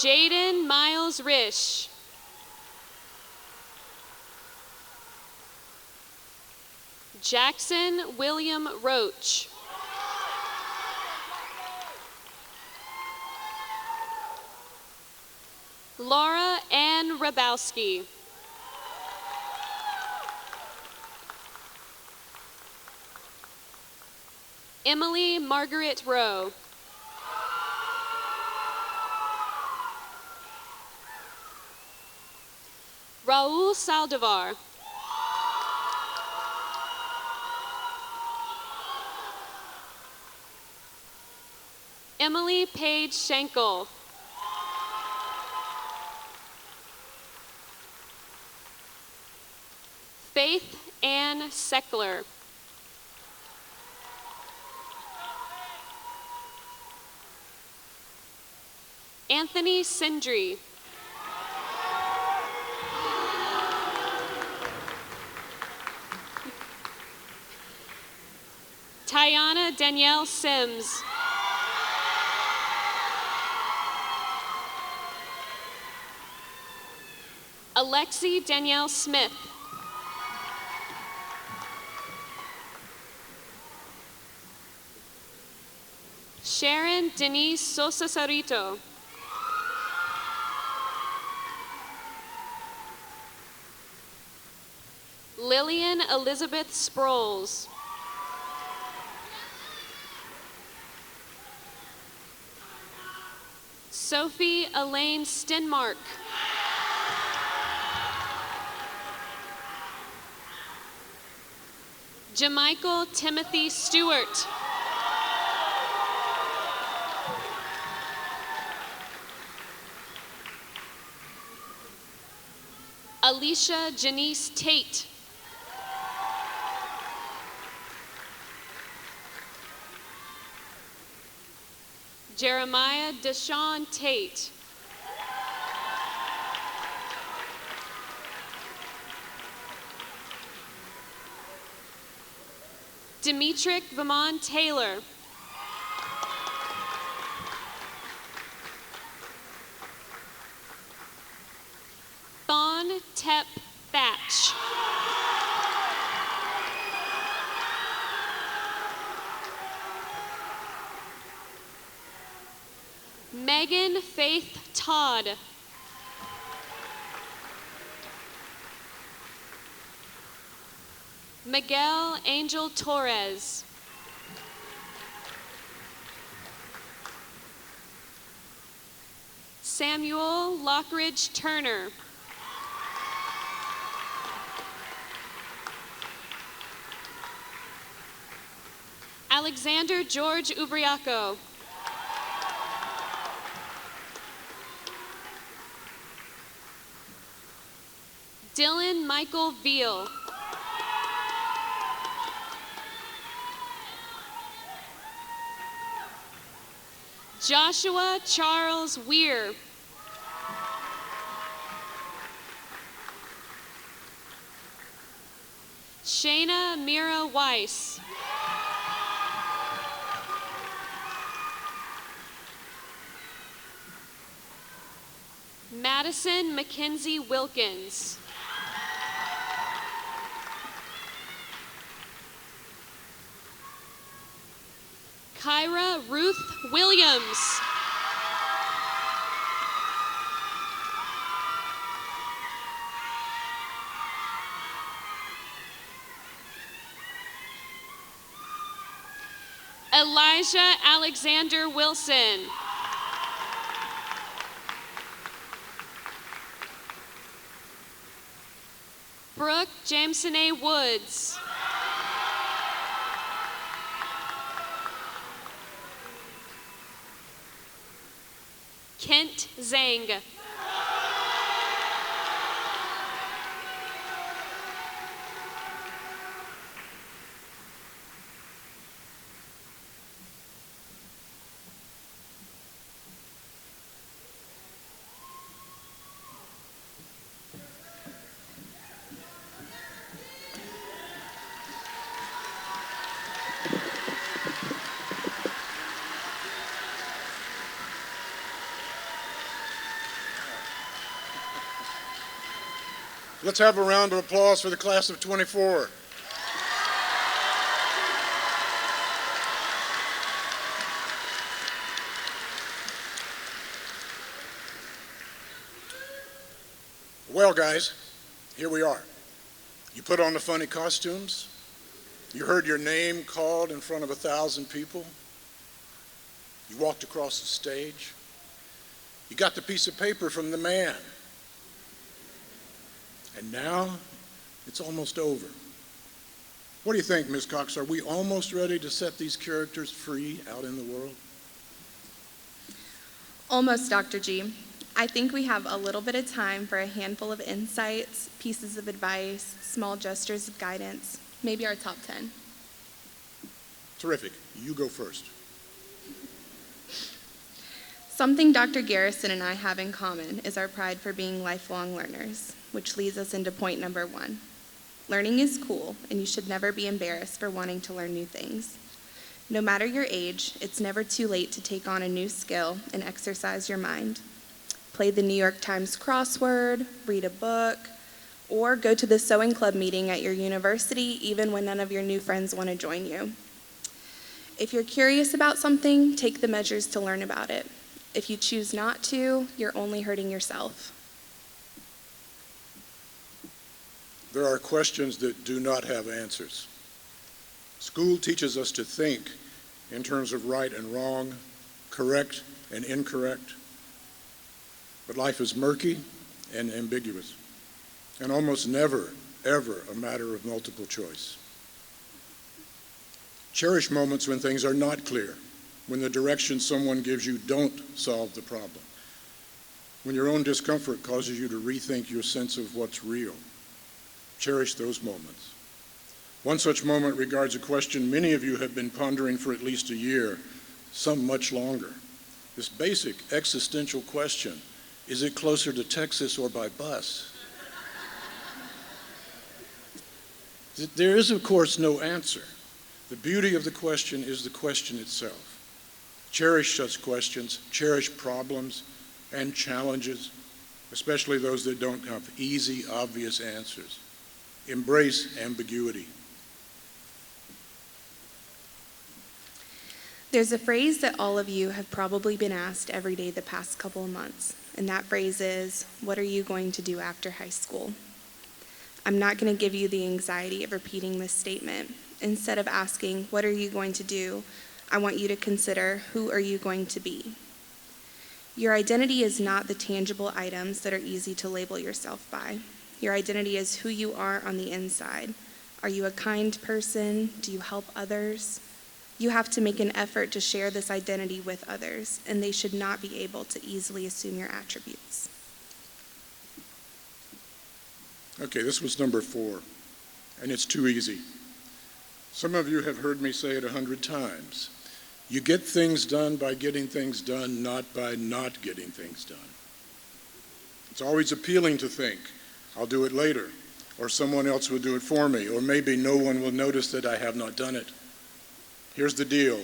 Jaden Miles Rish. Jackson William Roach. Laura Ann Rabowski. Emily Margaret Rowe. Raul Saldivar. Emily Page Schenkel. Faith Ann Seckler. Anthony Sindri. Tiana Danielle Sims. Alexi Danielle Smith. Sharon Denise Sosa Sarito. Lillian Elizabeth Sproles. Sophie Elaine Stenmark. Jamichael Timothy Stewart. Alicia Janice Tate. Jeremiah Deshawn Tate. Demetric Vamon Taylor. Thon Tep Thatch. Megan Faith Todd. Miguel Angel Torres. Samuel Lockridge Turner. Alexander George Ubriaco. Dylan Michael Veal. Joshua Charles Weir. Shayna Mira Weiss. Madison Mackenzie Wilkins. Kyra Ruth Williams. Elijah Alexander Wilson. Brooke Jameson A. Woods. Kent Zhang. Let's have a round of applause for the class of '24. Well, guys, here we are. You put on the funny costumes. You heard your name called in front of 1,000 people. You walked across the stage. You got the piece of paper from the man. And now it's almost over. What do you think, Ms. Cox? Are we almost ready to set these characters free out in the world? Almost, Dr. G. I think we have a little bit of time for a handful of insights, pieces of advice, small gestures of guidance, maybe our top 10. Terrific. You go first. Something Dr. Garrison and I have in common is our pride for being lifelong learners, which leads us into point number 1. Learning is cool, and you should never be embarrassed for wanting to learn new things. No matter your age, it's never too late to take on a new skill and exercise your mind. Play the New York Times crossword, read a book, or go to the sewing club meeting at your university even when none of your new friends want to join you. If you're curious about something, take the measures to learn about it. If you choose not to, you're only hurting yourself. There are questions that do not have answers. School teaches us to think in terms of right and wrong, correct and incorrect. But life is murky and ambiguous, and almost never, ever a matter of multiple choice. Cherish moments when things are not clear, when the directions someone gives you don't solve the problem, when your own discomfort causes you to rethink your sense of what's real. Cherish those moments. One such moment regards a question many of you have been pondering for at least a year, some much longer. This basic existential question: is it closer to Texas or by bus? There is, of course, no answer. The beauty of the question is the question itself. Cherish such questions, cherish problems and challenges, especially those that don't have easy, obvious answers. Embrace ambiguity. There's a phrase that all of you have probably been asked every day the past couple of months, and that phrase is, what are you going to do after high school? I'm not going to give you the anxiety of repeating this statement. Instead of asking, what are you going to do, I want you to consider, who are you going to be? Your identity is not the tangible items that are easy to label yourself by. Your identity is who you are on the inside. Are you a kind person? Do you help others? You have to make an effort to share this identity with others, and they should not be able to easily assume your attributes. Okay, this was number 4, and it's too easy. Some of you have heard me say it 100 times. You get things done by getting things done, not by not getting things done. It's always appealing to think, I'll do it later, or someone else will do it for me, or maybe no one will notice that I have not done it. Here's the deal.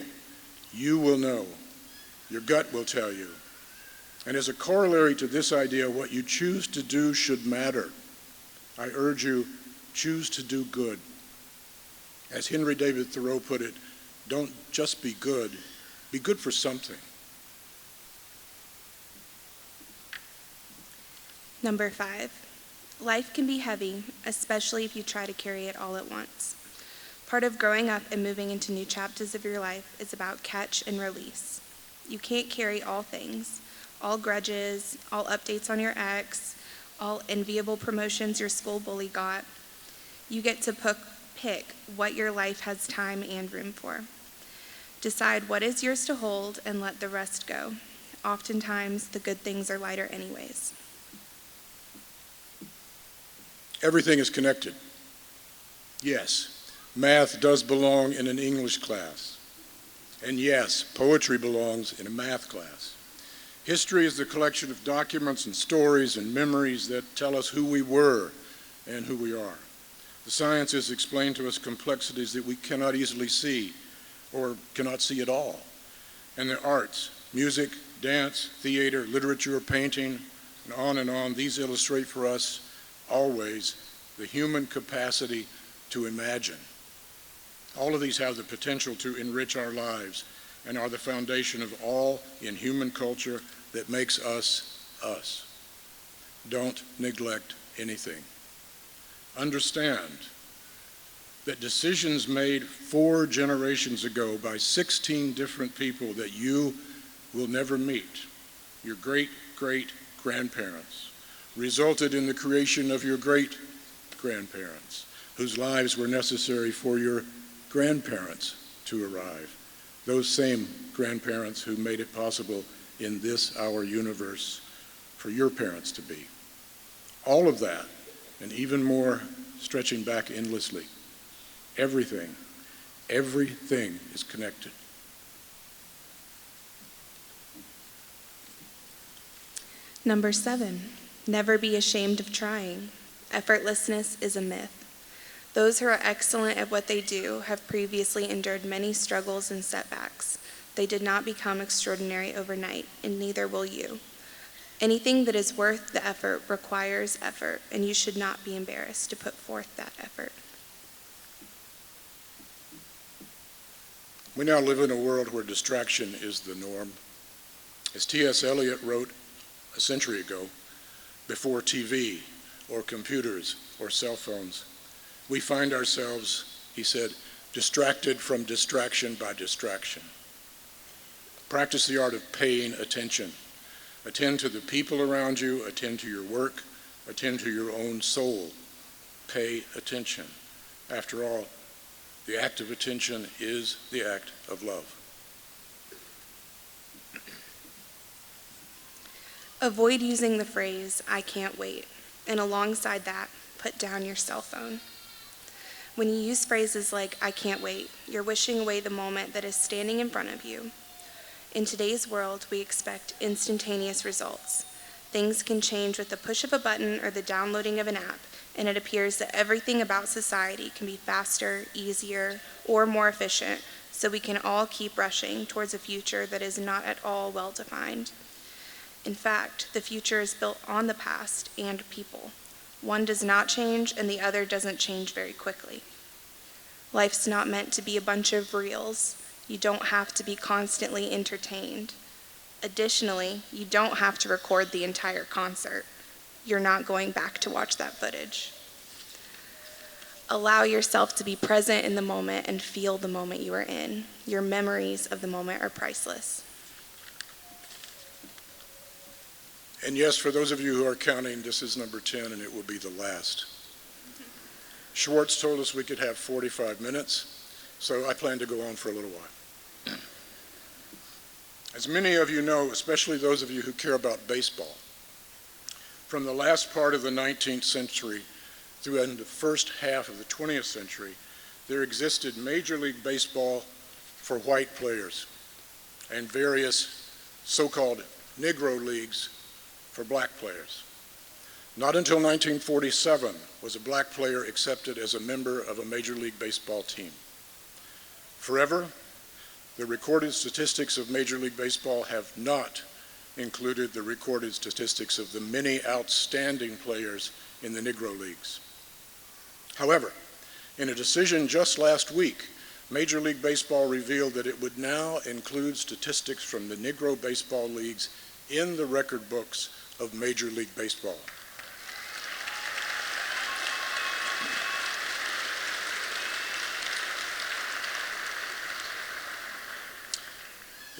You will know. Your gut will tell you. And as a corollary to this idea, what you choose to do should matter. I urge you, choose to do good. As Henry David Thoreau put it, don't just be good for something. Number 5, life can be heavy, especially if you try to carry it all at once. Part of growing up and moving into new chapters of your life is about catch and release. You can't carry all things, all grudges, all updates on your ex, all enviable promotions your school bully got. You get to pick what your life has time and room for. Decide what is yours to hold and let the rest go. Oftentimes, the good things are lighter anyways. Everything is connected. Yes, math does belong in an English class. And yes, poetry belongs in a math class. History is the collection of documents and stories and memories that tell us who we were and who we are. The sciences explain to us complexities that we cannot easily see or cannot see at all. And the arts, music, dance, theater, literature, painting, and on, these illustrate for us always the human capacity to imagine. All of these have the potential to enrich our lives and are the foundation of all in human culture that makes us us. Don't neglect anything. Understand that decisions made 4 generations ago by 16 different people that you will never meet, your great-great-grandparents, resulted in the creation of your great-grandparents, whose lives were necessary for your grandparents to arrive, those same grandparents who made it possible in this, our universe, for your parents to be. All of that, and even more stretching back endlessly, everything is connected. Number 7, never be ashamed of trying. Effortlessness is a myth. Those who are excellent at what they do have previously endured many struggles and setbacks. They did not become extraordinary overnight, and neither will you. Anything that is worth the effort requires effort, and you should not be embarrassed to put forth that effort. We now live in a world where distraction is the norm. As T.S. Eliot wrote a century ago, before TV or computers or cell phones, we find ourselves, he said, distracted from distraction by distraction. Practice the art of paying attention. Attend to the people around you, attend to your work, attend to your own soul. Pay attention. After all, the act of attention is the act of love. Avoid using the phrase, "I can't wait," and alongside that, put down your cell phone. When you use phrases like, "I can't wait," you're wishing away the moment that is standing in front of you. In today's world, we expect instantaneous results. Things can change with the push of a button or the downloading of an app, and it appears that everything about society can be faster, easier, or more efficient, so we can all keep rushing towards a future that is not at all well-defined. In fact, the future is built on the past and people. One does not change, and the other doesn't change very quickly. Life's not meant to be a bunch of reels. You don't have to be constantly entertained. Additionally, you don't have to record the entire concert. You're not going back to watch that footage. Allow yourself to be present in the moment and feel the moment you are in. Your memories of the moment are priceless. And yes, for those of you who are counting, this is number 10, and it will be the last. Schwartz told us we could have 45 minutes, so I plan to go on for a little while. As many of you know, especially those of you who care about baseball, from the last part of the 19th century through the first half of the 20th century, there existed Major League Baseball for white players and various so-called Negro leagues for black players. Not until 1947 was a black player accepted as a member of a Major League Baseball team. Forever, the recorded statistics of Major League Baseball have not included the recorded statistics of the many outstanding players in the Negro Leagues. However, in a decision just last week, Major League Baseball revealed that it would now include statistics from the Negro Baseball Leagues in the record books of Major League Baseball.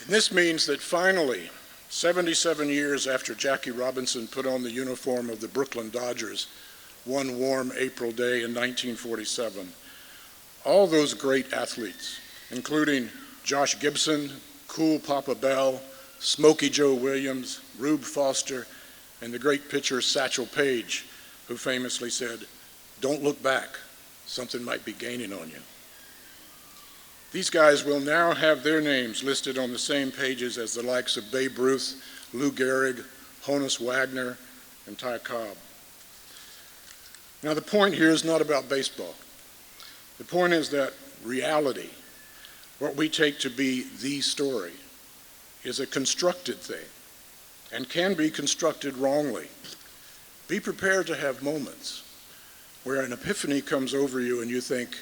And this means that finally, 77 years after Jackie Robinson put on the uniform of the Brooklyn Dodgers one warm April day in 1947, all those great athletes, including Josh Gibson, Cool Papa Bell, Smokey Joe Williams, Rube Foster, and the great pitcher Satchel Paige, who famously said, "Don't look back, something might be gaining on you." These guys will now have their names listed on the same pages as the likes of Babe Ruth, Lou Gehrig, Honus Wagner, and Ty Cobb. Now the point here is not about baseball. The point is that reality, what we take to be the story, is a constructed thing and can be constructed wrongly. Be prepared to have moments where an epiphany comes over you and you think,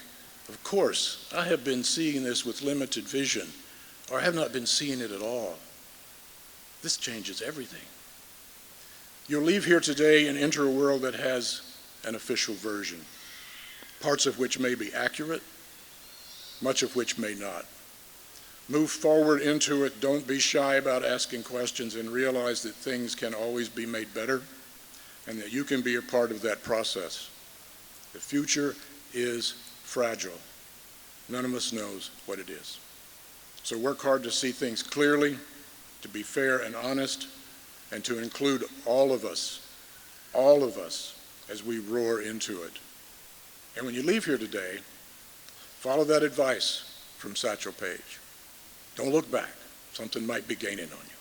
of course, I have been seeing this with limited vision, or I have not been seeing it at all. This changes everything. You'll leave here today and enter a world that has an official version, parts of which may be accurate, much of which may not. Move forward into it. Don't be shy about asking questions, and realize that things can always be made better and that you can be a part of that process. The future is fragile. None of us knows what it is. So work hard to see things clearly, to be fair and honest, and to include all of us as we roar into it. And when you leave here today, follow that advice from Satchel Paige. Don't look back. Something might be gaining on you.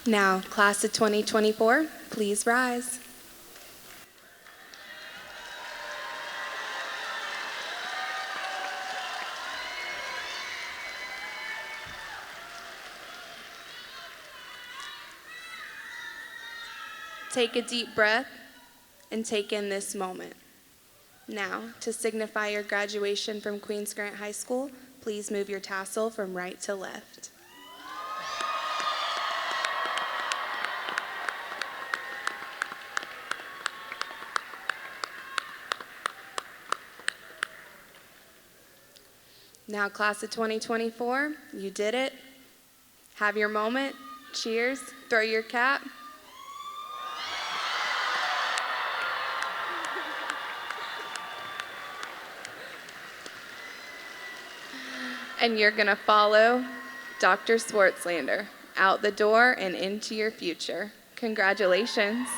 Now, class of 2024, please rise. Take a deep breath and take in this moment. Now, to signify your graduation from Queens Grant High School, please move your tassel from right to left. Now, class of 2024, you did it. Have your moment. Cheers. Throw your cap. And you're going to follow Dr. Swartzlander out the door and into your future. Congratulations.